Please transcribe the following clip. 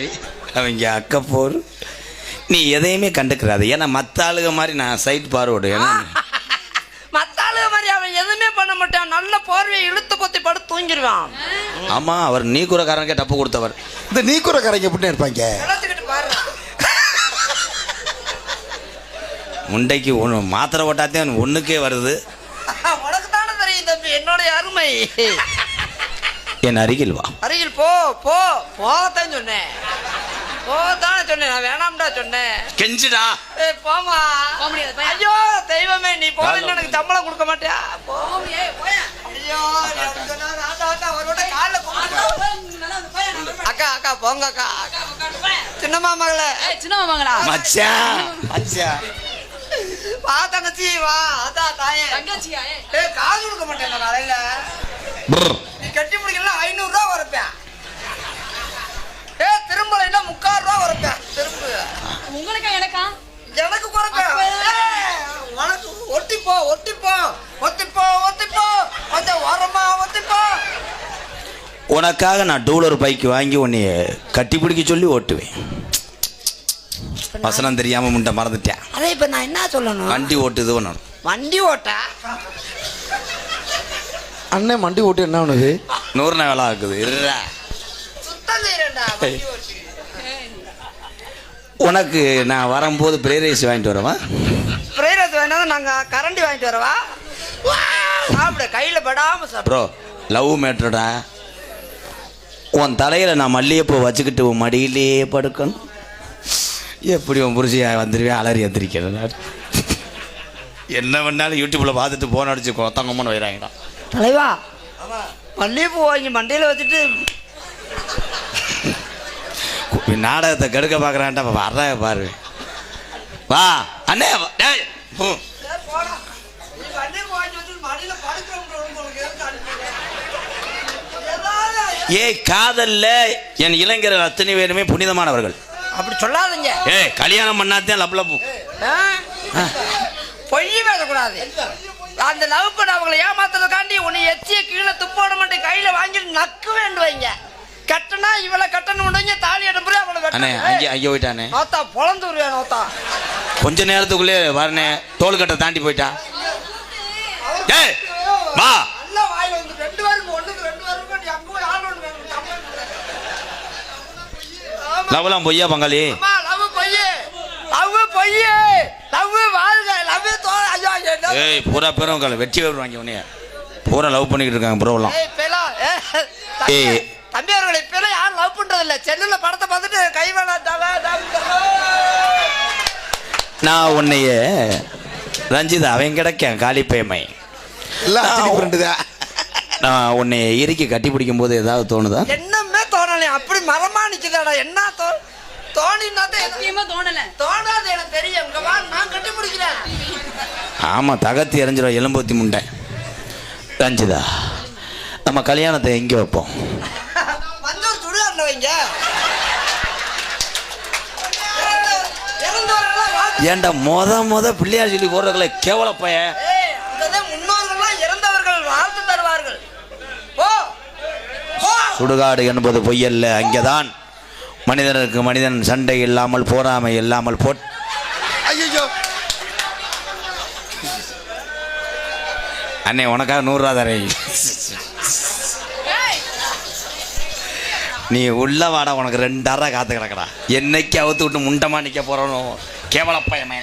பார்வை அவங்க அக்கப்போர். நீ எதையுமே கண்டுக்கிறாது. ஏன்னா மற்ற ஆளுக மாதிரி நான் சைட் பார்வோடு. ஏன்னா மற்ற ஆளுக மாதிரி அவன் எதுவுமே பண்ண மாட்டான். நல்ல போர்வையை இழுத்து பொத்தி படுத்து தூங்கிடுவான். ஆமாம், அவர் நீ கூறக்காரனுக்கே டப்பு கொடுத்தவர். இந்த நீ கூறக்காரங்க எப்படின்னு இருப்பாங்க. முண்டைக்கு ஒன்று மாத்திரை ஓட்டாத்தே ஒன்றுக்கே வருது. உனக்கு தானே தெரியும் தம்பி என்னோட அருமை. என் அருகில் வா. அருகில் போ போ போகத்தான் சொன்னேன். போகத்தானே சொன்னேன், நான் வேணாம்டா சொன்னேன். கெஞ்சுடா. போமா. ஐயோ தெய்வமே, நீ போகலன்னு எனக்கு சம்பளம் கொடுக்க மாட்டியா? ஐயோ அக்கா அக்கா போங்க அக்கா. சின்னம்மா மகள சின்னம்மா மகளா மச்சான் மச்சான் வா தங்கச்சி வா. அதான் தாயே தங்கச்சியா. காசு கொடுக்க மாட்டேன் காலையில. நீ கட்டி பிடிக்கல 500 ரூபா வரப்பேன். திரும்பலைன்னா 3,000 ரூபா வரப்பேன். திரும்ப உங்களுக்கு எனக்கா? எனக்கு குறைப்பேன். உனக்கு ஒட்டிப்போ ஒட்டிப்போ ஒத்திப்போ ஒத்திப்போ கொஞ்சம் ஓரமா ஒத்திப்போ. உனக்காக நான் டூலர் பைக் வாங்கி உன்னைய கட்டி பிடிக்க சொல்லி ஓட்டுவேன். வசனம் தெரியாம முண்டை மறந்துட்டேன். அதே இப்ப நான் என்ன சொல்லணும்? வண்டி ஓட்டுது ஒன்று. வண்டி ஓட்ட அண்ணன் வண்டி ஓட்டு என்ன உனக்கு 100 வேலை ஆகுது. சுத்தம் செய்யறேன்டா. உனக்கு நான் வரும்போது ஃப்ரைட் ரைஸ் வாங்கிட்டு வரவா? ஃப்ரைட் ரைஸ் வேணாலும் நாங்க கரண்டி வாங்கிட்டு வரவா? சாப்பிட கையில படாம சாப்பிட. ப்ரோ லவ் மேட்ருடா. உன் தலையில் நான் மல்லிகைப்பூ வச்சுக்கிட்டு உன் மடியிலே படுக்கணும். எப்படி உன் புரிசியா வந்துடுவேன் அலறி எந்திரிக்கிறேன். என்ன பண்ணாலும் யூடியூப்பில் பார்த்துட்டு போன் அடிச்சு கொத்தங்கம்னு வைறாங்கடா. தலைவா மல்லிகைப்பூ வாங்கி மண்டையில் வச்சுட்டு நாடகத்தை கெடுக்க பார்க்குறான்டா. வர்ற பாரு வா அண்ணே. ஏய் காதல்ல என் இளைஞர்கள் அத்தனை பேருமே புனிதமானவர்கள். அப்படி சொல்லாதீங்க. கல்யாணம் பண்ணாதான் லவ் லவ் பொய் பேசக்கூடாது. அந்த லவ் பண்ண அவங்களை ஏமாத்துறதுக்காண்டி உன்னை எச்சிய கீழே துப்போட மட்டும் கையில வாங்கிட்டு நக்கு வேண்டுவீங்க. கட்டணா இவளை கட்டணும் தாலி எடுப்பு அவளை அங்கே போயிட்டானே. நோத்தா பொழந்து வருவேன் நோத்தா. கொஞ்ச நேரத்துக்குள்ளே வரனே தோல் கட்டை தாண்டி போயிட்டா. ஏய் வா. லவ்லாம் பொய்யா பங்காளி? ஏய் பூரா பேரும் வெற்றி வருவாங்க உன்னைய பூரா லவ் பண்ணிக்கிட்டு இருக்காங்க ப்ரோலாம். ஏய் தம்பி அவர்களை இப்ப யாரும் லவ் பண்றது இல்ல. செல்லுல படத்தை பார்த்துட்டு கை நான் உன்னைய ரஞ்சிதா அவன் கிடைக்க காலிப்பேமை நான் உன்னை இறுக்கி கட்டி பிடிக்கும் போது ஏதாவது தோணுதா? என்னமே தோணலை. அப்படி மரமா நிக்குதாடா. என்ன தோணல தோணாது எனக்கு தெரியும். நான் கட்டி பிடிக்கிறேன். ஆமா தகத்தி எறிஞ்சிடும் எலும்பூத்தி முண்டை. ரஞ்சிதா நம்ம கல்யாணத்தை எங்கே வைப்போம்? மஞ்சள் சுடுகாட்டில் வைங்க. ஏன்டா மொத பிள்ளையார் சொல்லி போடுறதுல கேவல பைய. முன்னோர்கள் இறந்தவர்கள் வாழ்த்து தருவார்கள். சுடுகாடு என்பது பொய்யல்ல. அங்கேதான் மனிதனுக்கு மனிதன் சண்டை இல்லாமல் போராமை இல்லாமல் அண்ணே உனக்காக 100 ரூபா தரேன். நீ உள்ள வாடா. உனக்கு 2 காத்து கிடக்கடா. என்னைக்கு அவுத்து விட்டு முண்டமா நிக்க போறோம் கேவலப்பையமே.